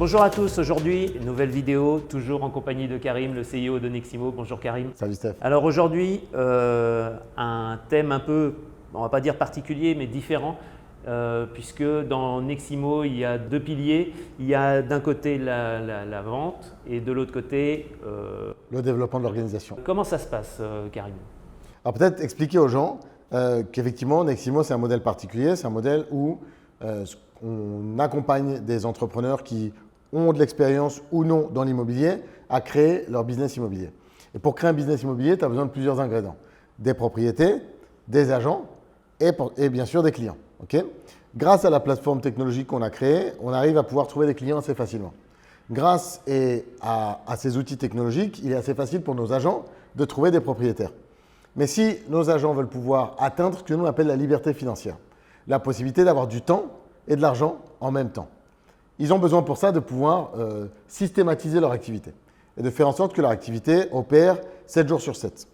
Bonjour à tous, aujourd'hui, nouvelle vidéo, toujours en compagnie de Karim, le CEO de Neximo. Bonjour Karim. Salut Steph. Alors aujourd'hui, un thème un peu, on ne va pas dire particulier, mais différent, puisque dans Neximo, il y a deux piliers. Il y a d'un côté la vente et de l'autre côté… le développement de l'organisation. Comment ça se passe, Karim? Alors peut-être expliquer aux gens qu'effectivement, Neximo, c'est un modèle particulier. C'est un modèle où on accompagne des entrepreneurs qui ont de l'expérience ou non dans l'immobilier à créer leur business immobilier. Et pour créer un business immobilier, tu as besoin de plusieurs ingrédients. Des propriétés, des agents et bien sûr des clients. Okay. Grâce à la plateforme technologique qu'on a créée, on arrive à pouvoir trouver des clients assez facilement. Grâce à ces outils technologiques, il est assez facile pour nos agents de trouver des propriétaires. Mais si nos agents veulent pouvoir atteindre ce que nous on appelle la liberté financière, la possibilité d'avoir du temps et de l'argent en même temps, ils ont besoin pour ça de pouvoir systématiser leur activité et de faire en sorte que leur activité opère 7 jours sur 7.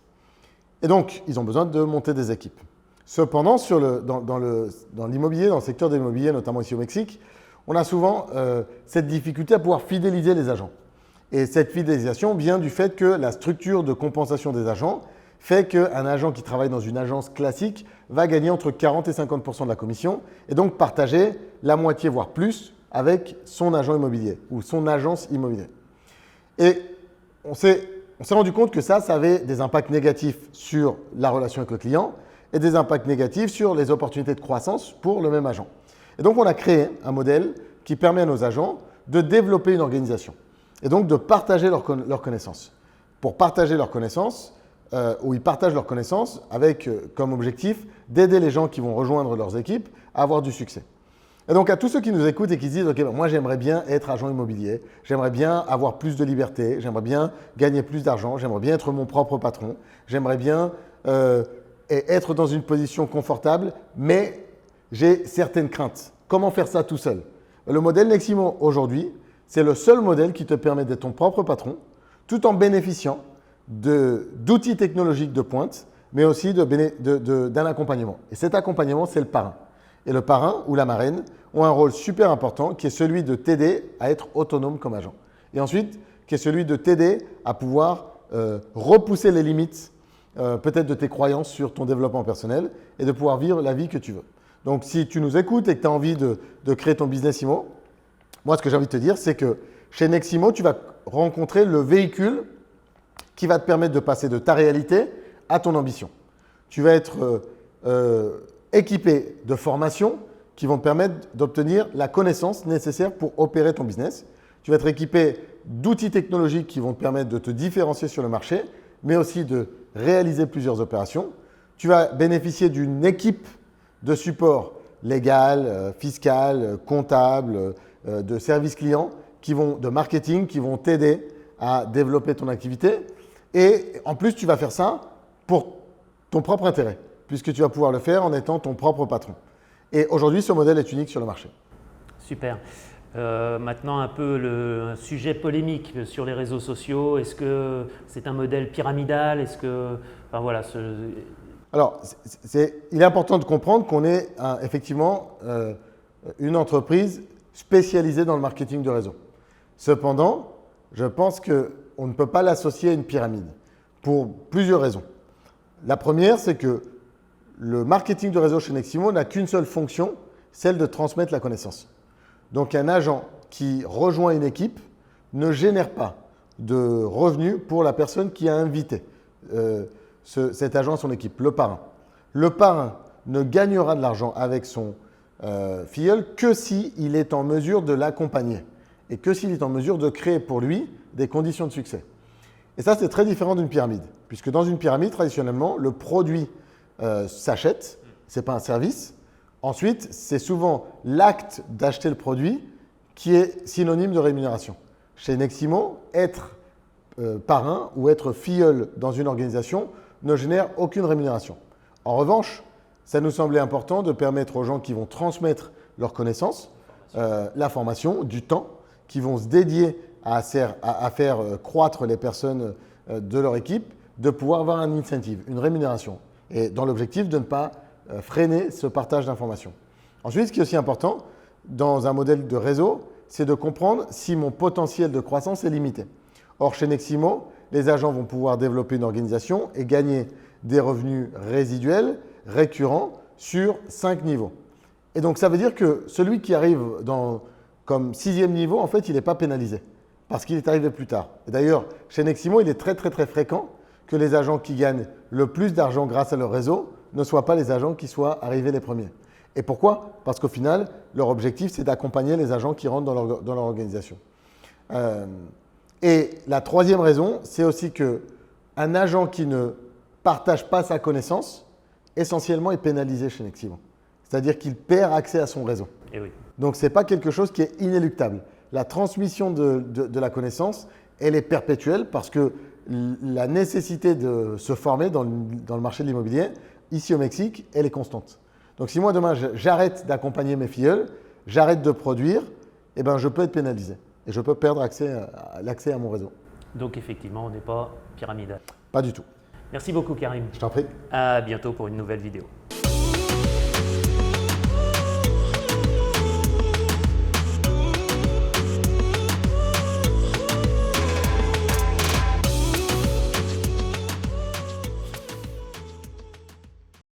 Et donc, ils ont besoin de monter des équipes. Cependant, dans l'immobilier, dans le secteur de l'immobilier, notamment ici au Mexique, on a souvent cette difficulté à pouvoir fidéliser les agents. Et cette fidélisation vient du fait que la structure de compensation des agents fait qu'un agent qui travaille dans une agence classique va gagner entre 40 et 50% de la commission et donc partager la moitié, voire plus, avec son agent immobilier ou son agence immobilière. Et on s'est rendu compte que ça avait des impacts négatifs sur la relation avec le client et des impacts négatifs sur les opportunités de croissance pour le même agent. Et donc, on a créé un modèle qui permet à nos agents de développer une organisation et donc de partager leurs connaissances. Pour partager leurs connaissances, où ils partagent leurs connaissances avec comme objectif d'aider les gens qui vont rejoindre leurs équipes à avoir du succès. Et donc, à tous ceux qui nous écoutent et qui se disent « Ok, moi j'aimerais bien être agent immobilier, j'aimerais bien avoir plus de liberté, j'aimerais bien gagner plus d'argent, j'aimerais bien être mon propre patron, j'aimerais bien être dans une position confortable, mais j'ai certaines craintes. Comment faire ça tout seul ?» Le modèle Neximo aujourd'hui, c'est le seul modèle qui te permet d'être ton propre patron tout en bénéficiant d'outils technologiques de pointe, mais aussi d'un accompagnement. Et cet accompagnement, c'est le parrain. Et le parrain ou la marraine ont un rôle super important qui est celui de t'aider à être autonome comme agent. Et ensuite, qui est celui de t'aider à pouvoir repousser les limites peut-être de tes croyances sur ton développement personnel et de pouvoir vivre la vie que tu veux. Donc, si tu nous écoutes et que tu as envie de créer ton business IMO, moi, ce que j'ai envie de te dire, c'est que chez Neximo, tu vas rencontrer le véhicule qui va te permettre de passer de ta réalité à ton ambition. Tu vas être équipé de formations qui vont te permettre d'obtenir la connaissance nécessaire pour opérer ton business. Tu vas être équipé d'outils technologiques qui vont te permettre de te différencier sur le marché, mais aussi de réaliser plusieurs opérations. Tu vas bénéficier d'une équipe de support légal, fiscal, comptable, de service client, de marketing, qui vont t'aider à développer ton activité. Et en plus, tu vas faire ça pour ton propre intérêt, puisque tu vas pouvoir le faire en étant ton propre patron. Et aujourd'hui, ce modèle est unique sur le marché. Super. Maintenant, un peu un sujet polémique sur les réseaux sociaux. Est-ce que c'est un modèle pyramidal? Est-ce que, enfin, voilà, Alors, il est important de comprendre qu'on est effectivement une entreprise spécialisée dans le marketing de réseau. Cependant, je pense qu'on ne peut pas l'associer à une pyramide pour plusieurs raisons. La première, c'est que le marketing de réseau chez Neximo n'a qu'une seule fonction, celle de transmettre la connaissance. Donc, un agent qui rejoint une équipe ne génère pas de revenus pour la personne qui a invité cet agent à son équipe, le parrain. Le parrain ne gagnera de l'argent avec son filleul que s'il est en mesure de l'accompagner et que s'il est en mesure de créer pour lui des conditions de succès. Et ça, c'est très différent d'une pyramide, puisque dans une pyramide, traditionnellement, le produit s'achète, ce n'est pas un service. Ensuite, c'est souvent l'acte d'acheter le produit qui est synonyme de rémunération. Chez Neximo, être parrain ou être filleul dans une organisation ne génère aucune rémunération. En revanche, ça nous semblait important de permettre aux gens qui vont transmettre leurs connaissances, la formation, du temps, qui vont se dédier à faire croître les personnes de leur équipe, de pouvoir avoir un incentive, une rémunération, et dans l'objectif de ne pas freiner ce partage d'informations. Ensuite, ce qui est aussi important dans un modèle de réseau, c'est de comprendre si mon potentiel de croissance est limité. Or, chez Neximo, les agents vont pouvoir développer une organisation et gagner des revenus résiduels, récurrents, sur 5 niveaux. Et donc, ça veut dire que celui qui arrive comme 6e niveau, en fait, il n'est pas pénalisé parce qu'il est arrivé plus tard. Et d'ailleurs, chez Neximo, il est très fréquent que les agents qui gagnent le plus d'argent grâce à leur réseau ne soient pas les agents qui soient arrivés les premiers. Et pourquoi? Parce qu'au final, leur objectif, c'est d'accompagner les agents qui rentrent dans leur organisation. Et la 3e raison, c'est aussi qu'un agent qui ne partage pas sa connaissance, essentiellement, est pénalisé chez Neximo. C'est-à-dire qu'il perd accès à son réseau. Et oui. Donc, ce n'est pas quelque chose qui est inéluctable. La transmission de la connaissance, elle est perpétuelle parce que la nécessité de se former dans le marché de l'immobilier, ici au Mexique, elle est constante. Donc, si moi, demain, j'arrête d'accompagner mes filleuls, j'arrête de produire, eh ben, je peux être pénalisé et je peux perdre l'accès à mon réseau. Donc, effectivement, on n'est pas pyramidal. Pas du tout. Merci beaucoup, Karim. Je t'en prie. À bientôt pour une nouvelle vidéo.